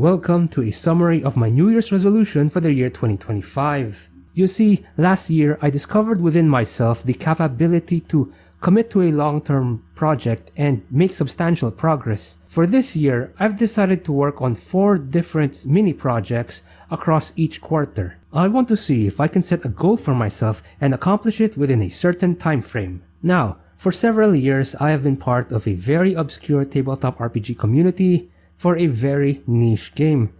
Welcome to a summary of my New Year's resolution for the year 2025. You see, last year I discovered within myself the capability to commit to a long-term project and make substantial progress. For this year, I've decided to work on 4 different mini projects across each quarter. I want to see if I can set a goal for myself and accomplish it within a certain time frame. Now, for several years, I have been part of a very obscure tabletop RPG community for a very niche game.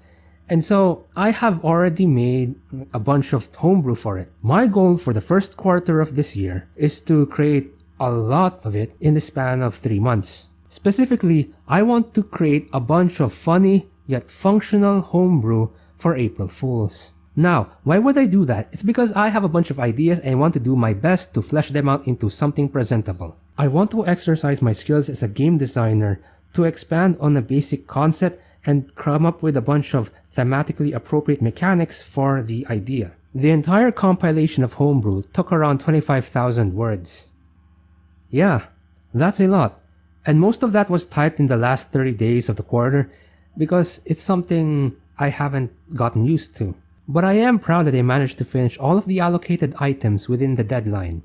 And so, I have already made a bunch of homebrew for it. My goal for the first quarter of this year is to create a lot of it in the span of 3 months. Specifically, I want to create a bunch of funny yet functional homebrew for April Fools. Now, why would I do that? It's because I have a bunch of ideas and I want to do my best to flesh them out into something presentable. I want to exercise my skills as a game designer to expand on a basic concept and come up with a bunch of thematically appropriate mechanics for the idea. The entire compilation of homebrew took around 25,000 words. Yeah, that's a lot. And most of that was typed in the last 30 days of the quarter because it's something I haven't gotten used to. But I am proud that I managed to finish all of the allocated items within the deadline.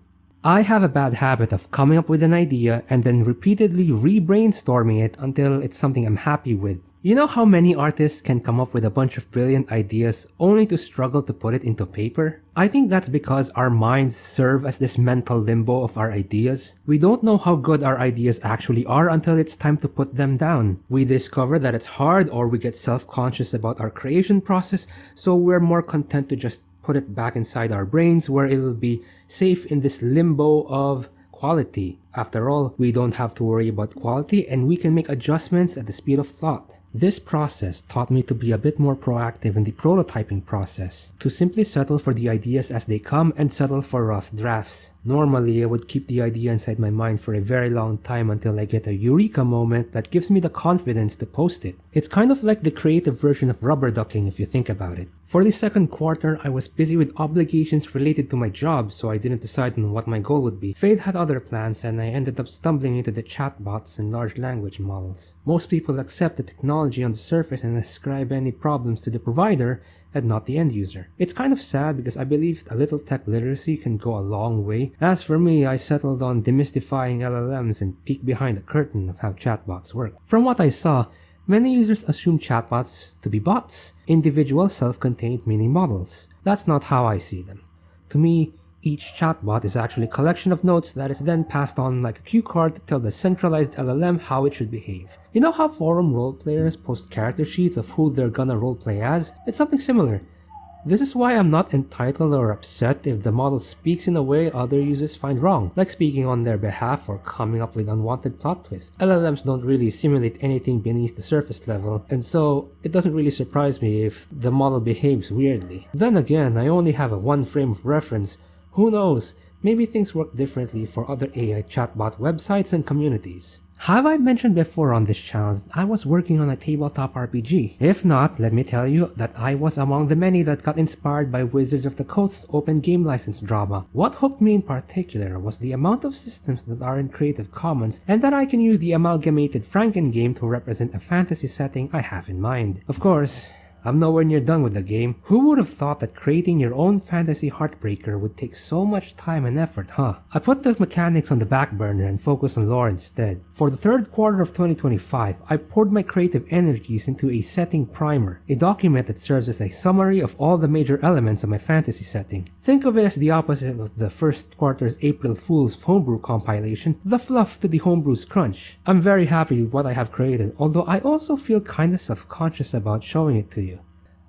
I have a bad habit of coming up with an idea and then repeatedly re-brainstorming it until it's something I'm happy with. You know how many artists can come up with a bunch of brilliant ideas only to struggle to put it into paper? I think that's because our minds serve as this mental limbo of our ideas. We don't know how good our ideas actually are until it's time to put them down. We discover that it's hard or we get self-conscious about our creation process, so we're more content to just put it back inside our brains where it'll be safe in this limbo of quality. After all, we don't have to worry about quality and we can make adjustments at the speed of thought. This process taught me to be a bit more proactive in the prototyping process, to simply settle for the ideas as they come and settle for rough drafts. Normally, I would keep the idea inside my mind for a very long time until I get a eureka moment that gives me the confidence to post it. It's kind of like the creative version of rubber ducking if you think about it. For the second quarter, I was busy with obligations related to my job, so I didn't decide on what my goal would be. Fate had other plans and I ended up stumbling into the chatbots and large language models. Most people accept the technology on the surface and ascribe any problems to the provider and not the end user. It's kind of sad because I believe a little tech literacy can go a long way. As for me, I settled on demystifying LLMs and peeked behind the curtain of how chatbots work. From what I saw, many users assume chatbots to be bots, individual self-contained mini models. That's not how I see them. To me, each chatbot is actually a collection of notes that is then passed on like a cue card to tell the centralized LLM how it should behave. You know how forum roleplayers post character sheets of who they're gonna roleplay as? It's something similar. This is why I'm not entitled or upset if the model speaks in a way other users find wrong, like speaking on their behalf or coming up with unwanted plot twists. LLMs don't really simulate anything beneath the surface level, and so it doesn't really surprise me if the model behaves weirdly. Then again, I only have a 1 frame of reference. Who knows, maybe things work differently for other AI chatbot websites and communities. Have I mentioned before on this channel that I was working on a tabletop RPG? If not, let me tell you that I was among the many that got inspired by Wizards of the Coast's open game license drama. What hooked me in particular was the amount of systems that are in Creative Commons and that I can use the amalgamated Franken game to represent a fantasy setting I have in mind. Of course, I'm nowhere near done with the game. Who would have thought that creating your own fantasy heartbreaker would take so much time and effort, huh? I put the mechanics on the back burner and focused on lore instead. For the third quarter of 2025, I poured my creative energies into a setting primer, a document that serves as a summary of all the major elements of my fantasy setting. Think of it as the opposite of the first quarter's April Fool's homebrew compilation, the fluff to the homebrew's crunch. I'm very happy with what I have created, although I also feel kinda self-conscious about showing it to you.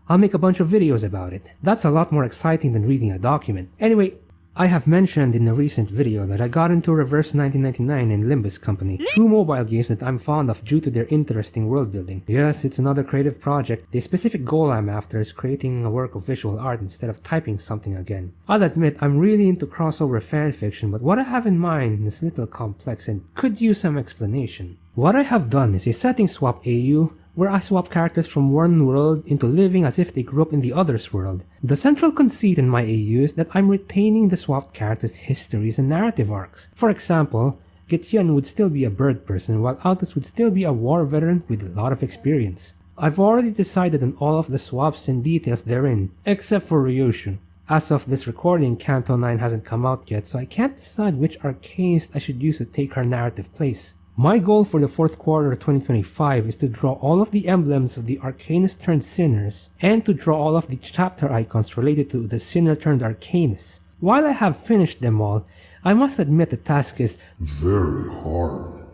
I'll make a bunch of videos about it. That's a lot more exciting than reading a document. Anyway, I have mentioned in a recent video that I got into Reverse 1999 and Limbus Company, 2 mobile games that I'm fond of due to their interesting world building. Yes, it's another creative project. The specific goal I'm after is creating a work of visual art instead of typing something again. I'll admit I'm really into crossover fanfiction, but what I have in mind is a little complex and could use some explanation. What I have done is a setting swap AU, where I swap characters from one world into living as if they grew up in the other's world. The central conceit in my AU is that I'm retaining the swapped characters' histories and narrative arcs. For example, Getian would still be a bird person while Altus would still be a war veteran with a lot of experience. I've already decided on all of the swaps and details therein, except for Ryushu. As of this recording, Canto 9 hasn't come out yet, so I can't decide which arcanist I should use to take her narrative place. My goal for the fourth quarter of 2025 is to draw all of the emblems of the arcanist turned sinners, and to draw all of the chapter icons related to the sinner turned arcanist. While I have finished them all, I must admit the task is very hard.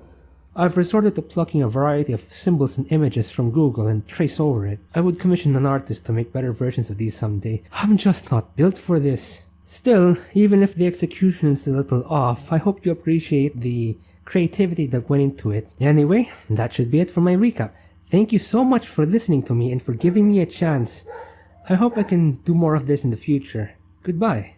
I've resorted to plucking a variety of symbols and images from Google and trace over it. I would commission an artist to make better versions of these someday. I'm just not built for this. Still, even if the execution is a little off, I hope you appreciate the creativity that went into it. Anyway, that should be it for my recap. Thank you so much for listening to me and for giving me a chance. I hope I can do more of this in the future. Goodbye.